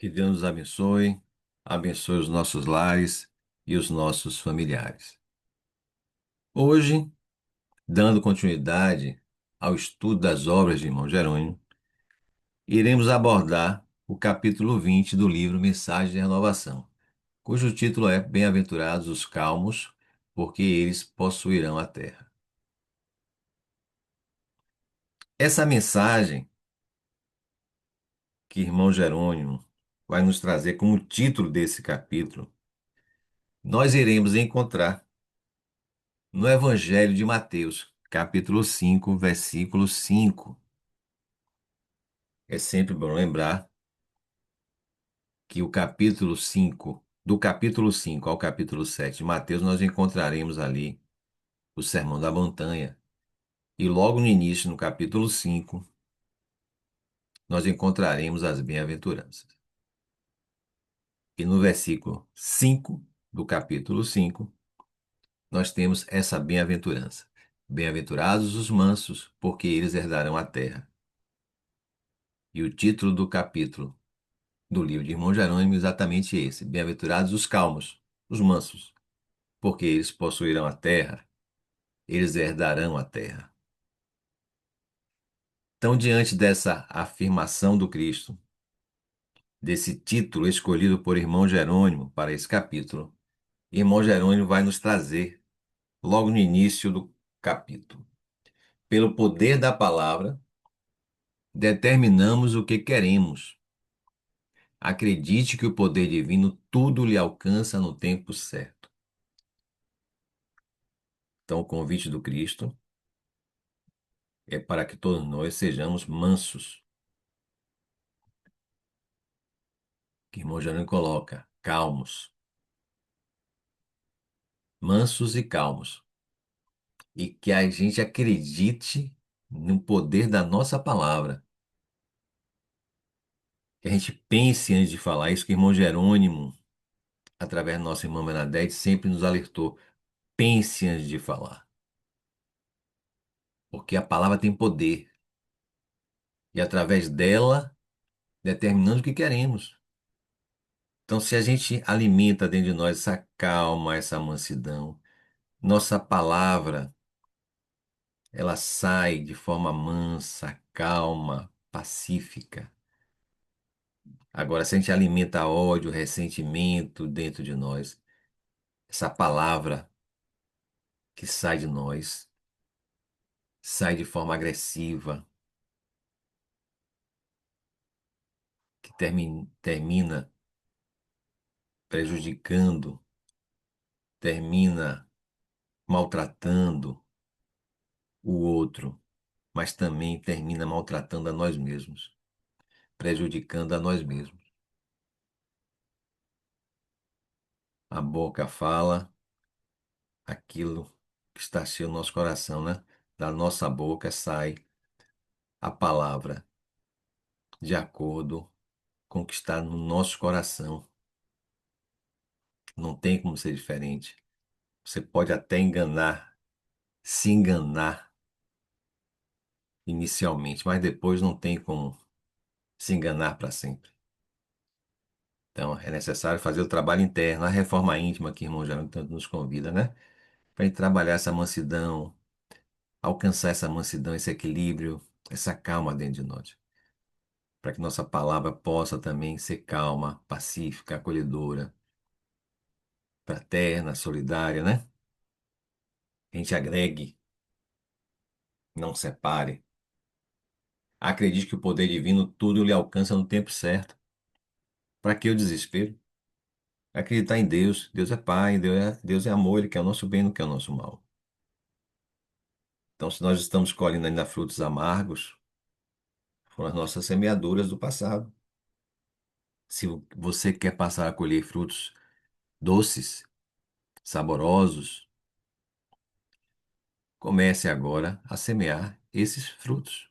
Que Deus nos abençoe, abençoe os nossos lares e os nossos familiares. Hoje, dando continuidade ao estudo das obras de irmão Jerônimo, iremos abordar o capítulo 20 do livro Mensagem de Renovação, cujo título é Bem-aventurados os calmos, porque eles possuirão a terra. Essa mensagem que irmão Jerônimo vai nos trazer como título desse capítulo, nós iremos encontrar no Evangelho de Mateus, capítulo 5, versículo 5. É sempre bom lembrar que do capítulo 5 ao capítulo 7 de Mateus, nós encontraremos ali o Sermão da Montanha. E logo no início, no capítulo 5, nós encontraremos as bem-aventuranças. E no versículo 5 do capítulo 5, nós temos essa bem-aventurança. Bem-aventurados os mansos, porque eles herdarão a terra. E o título do capítulo do livro de Irmão Jerônimo é exatamente esse: Bem-aventurados os calmos, os mansos, porque eles possuirão a terra, eles herdarão a terra. Então, diante dessa afirmação do Cristo, desse título escolhido por Irmão Jerônimo para esse capítulo, Irmão Jerônimo vai nos trazer, logo no início do capítulo: pelo poder da palavra, determinamos o que queremos. Acredite que o poder divino tudo lhe alcança no tempo certo. Então, o convite do Cristo é para que todos nós sejamos mansos. Que irmão Jerônimo coloca, calmos, mansos e calmos. E que a gente acredite no poder da nossa palavra. Que a gente pense antes de falar isso, que o irmão Jerônimo, através do nosso irmão Bernadette, sempre nos alertou. Pense antes de falar. Porque a palavra tem poder. E através dela, determinamos o que queremos. Então, se a gente alimenta dentro de nós essa calma, essa mansidão, nossa palavra, ela sai de forma mansa, calma, pacífica. Agora, se a gente alimenta ódio, ressentimento dentro de nós, essa palavra que sai de nós sai de forma agressiva, que termina prejudicando, termina maltratando o outro, mas também termina maltratando a nós mesmos, prejudicando a nós mesmos. A boca fala aquilo que está cheio no nosso coração, né? Da nossa boca sai a palavra de acordo com o que está no nosso coração. Não tem como ser diferente. Você pode até se enganar inicialmente, mas depois não tem como se enganar para sempre. Então, é necessário fazer o trabalho interno, a reforma íntima que o irmão Jerônimo tanto nos convida, né? Para gente trabalhar essa mansidão, alcançar essa mansidão, esse equilíbrio, essa calma dentro de nós. Para que nossa palavra possa também ser calma, pacífica, acolhedora, fraterna, solidária, né? A gente agregue, não separe. Acredite que o poder divino tudo lhe alcança no tempo certo. Para que o desespero? Acreditar em Deus. Deus é Pai, Deus é amor, Ele quer o nosso bem, não quer o nosso mal. Então, se nós estamos colhendo ainda frutos amargos, foram as nossas semeaduras do passado. Se você quer passar a colher frutos doces, saborosos, comece agora a semear esses frutos,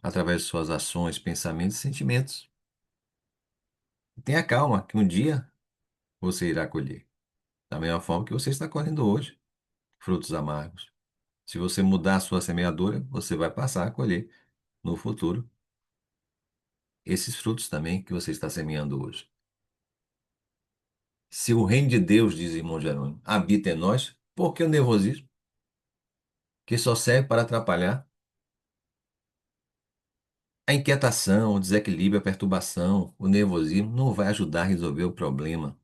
através de suas ações, pensamentos e sentimentos. Tenha calma, que um dia você irá colher. Da mesma forma que você está colhendo hoje, frutos amargos. Se você mudar a sua semeadura, você vai passar a colher no futuro. esses frutos também que você está semeando hoje. Se o reino de Deus, diz irmão Jerônimo, habita em nós, por que o nervosismo? Que só serve para atrapalhar. A inquietação, o desequilíbrio, a perturbação, o nervosismo não vai ajudar a resolver o problema.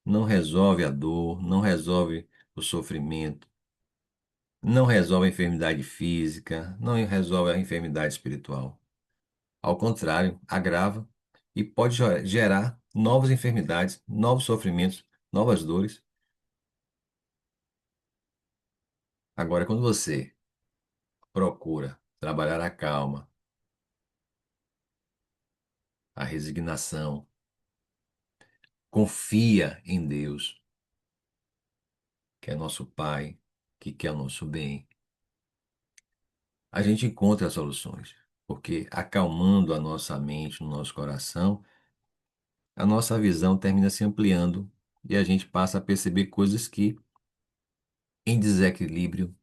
Não resolve a dor, não resolve o sofrimento, não resolve a enfermidade física, não resolve a enfermidade espiritual. Ao contrário, agrava e pode gerar novas enfermidades, novos sofrimentos, novas dores. Agora, quando você procura trabalhar a calma, a resignação, confia em Deus, que é nosso Pai, que quer o nosso bem, a gente encontra soluções. Porque acalmando a nossa mente, o nosso coração, a nossa visão termina se ampliando e a gente passa a perceber coisas que, em desequilíbrio,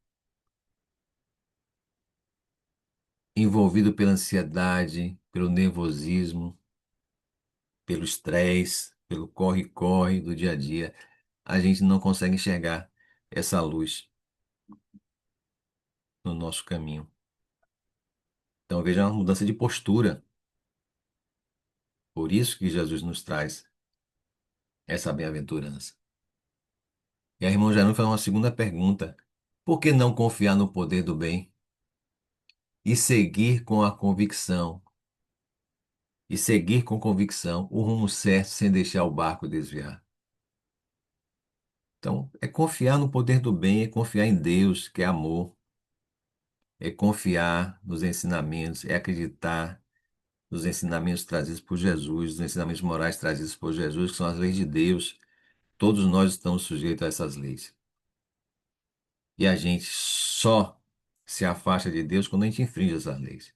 envolvido pela ansiedade, pelo nervosismo, pelo estresse, pelo corre-corre do dia a dia, a gente não consegue enxergar essa luz no nosso caminho. Então veja uma mudança de postura. Por isso que Jesus nos traz essa bem-aventurança. E a irmã Janine faz uma segunda pergunta. Por que não confiar no poder do bem e seguir com a convicção? E seguir com convicção o rumo certo sem deixar o barco desviar. Então, é confiar no poder do bem, é confiar em Deus, que é amor, é confiar nos ensinamentos, é acreditar nos ensinamentos trazidos por Jesus, nos ensinamentos morais trazidos por Jesus, que são as leis de Deus. Todos nós estamos sujeitos a essas leis. E a gente só se afasta de Deus quando a gente infringe essas leis.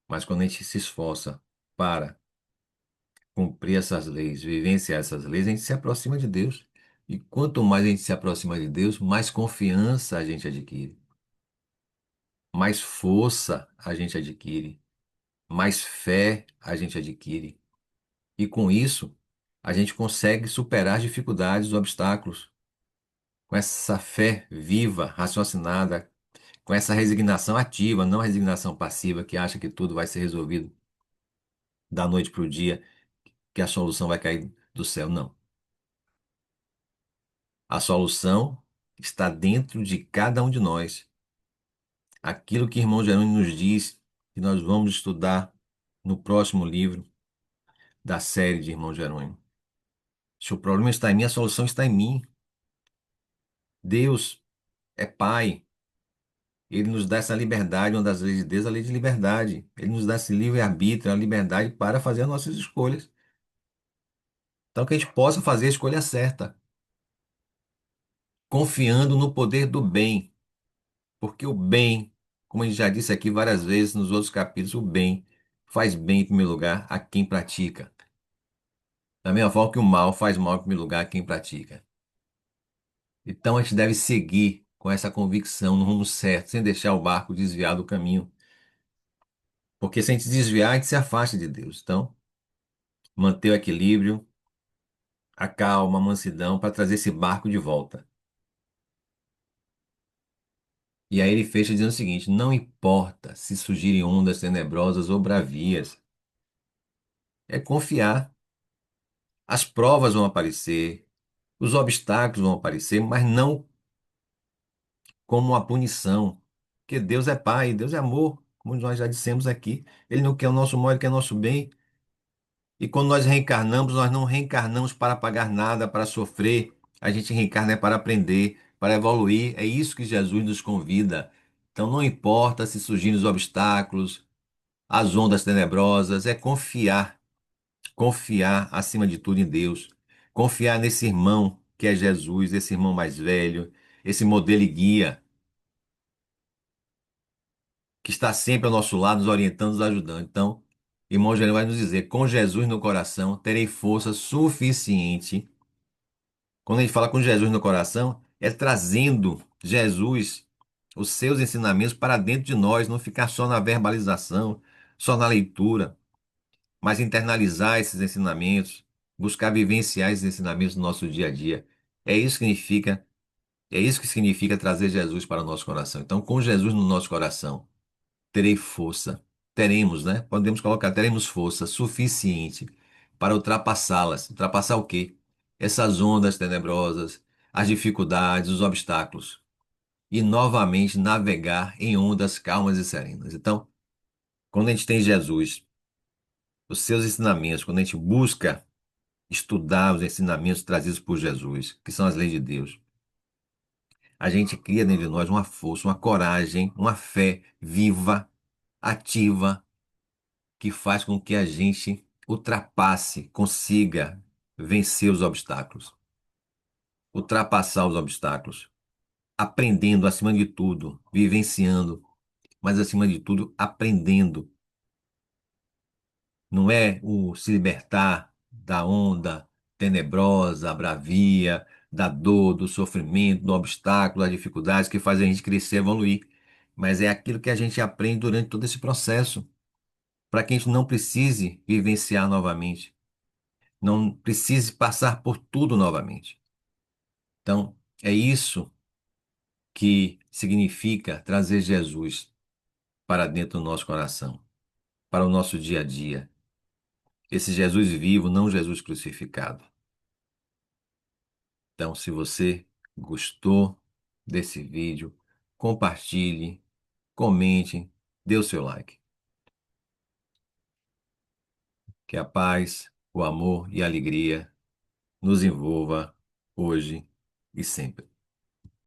Mas quando a gente se esforça para cumprir essas leis, vivenciar essas leis, a gente se aproxima de Deus. E quanto mais a gente se aproxima de Deus, mais confiança a gente adquire, mais força a gente adquire, mais fé a gente adquire. E com isso, a gente consegue superar as dificuldades, os obstáculos, com essa fé viva, raciocinada, com essa resignação ativa, não a resignação passiva que acha que tudo vai ser resolvido da noite para o dia, que a solução vai cair do céu. Não. A solução está dentro de cada um de nós. Aquilo que o irmão Jerônimo nos diz, que nós vamos estudar no próximo livro da série de irmão Jerônimo. Se o problema está em mim, a solução está em mim. Deus é Pai. Ele nos dá essa liberdade, uma das leis de Deus, a lei de liberdade. Ele nos dá esse livre-arbítrio, a liberdade para fazer as nossas escolhas. Então, que a gente possa fazer a escolha certa, confiando no poder do bem. Porque o bem, como a gente já disse aqui várias vezes nos outros capítulos, o bem faz bem em primeiro lugar a quem pratica. Da mesma forma que o mal faz mal em primeiro lugar a quem pratica. Então a gente deve seguir com essa convicção no rumo certo, sem deixar o barco desviar do caminho. Porque se a gente desviar, a gente se afasta de Deus. Então, manter o equilíbrio, a calma, a mansidão, para trazer esse barco de volta. E aí ele fecha dizendo o seguinte: não importa se surgirem ondas tenebrosas ou bravias, é confiar. As provas vão aparecer, os obstáculos vão aparecer, mas não como uma punição. Porque Deus é Pai, Deus é amor, como nós já dissemos aqui. Ele não quer o nosso mal, ele quer o nosso bem. E quando nós reencarnamos, nós não reencarnamos para pagar nada, para sofrer. A gente reencarna é para aprender, para evoluir. É isso que Jesus nos convida. Então não importa se surgirem os obstáculos, as ondas tenebrosas, é confiar. Confiar acima de tudo em Deus. Confiar nesse irmão que é Jesus, esse irmão mais velho, esse modelo e guia, que está sempre ao nosso lado, nos orientando, nos ajudando. Então, irmão Eugênio vai nos dizer: com Jesus no coração, terei força suficiente. Quando a gente fala com Jesus no coração, é trazendo Jesus, os seus ensinamentos para dentro de nós, não ficar só na verbalização, só na leitura, mas internalizar esses ensinamentos, buscar vivenciar esses ensinamentos no nosso dia a dia. É isso que significa, é isso que significa trazer Jesus para o nosso coração. Então, com Jesus no nosso coração, terei força. Teremos, né? Podemos colocar, teremos força suficiente para ultrapassá-las. Ultrapassar o quê? Essas ondas tenebrosas, as dificuldades, os obstáculos. E novamente navegar em ondas calmas e serenas. Então, quando a gente tem Jesus, os seus ensinamentos, quando a gente busca estudar os ensinamentos trazidos por Jesus, que são as leis de Deus, a gente cria dentro de nós uma força, uma coragem, uma fé viva, ativa, que faz com que a gente ultrapasse, consiga vencer os obstáculos, ultrapassar os obstáculos, aprendendo acima de tudo, vivenciando, mas acima de tudo, aprendendo. Não é o se libertar da onda tenebrosa, bravia, da dor, do sofrimento, do obstáculo, das dificuldades que faz a gente crescer, evoluir. Mas é aquilo que a gente aprende durante todo esse processo, para que a gente não precise vivenciar novamente, não precise passar por tudo novamente. Então, é isso que significa trazer Jesus para dentro do nosso coração, para o nosso dia a dia. Esse Jesus vivo, não Jesus crucificado. Então, se você gostou desse vídeo, compartilhe, comente, dê o seu like. Que a paz, o amor e a alegria nos envolva hoje e sempre.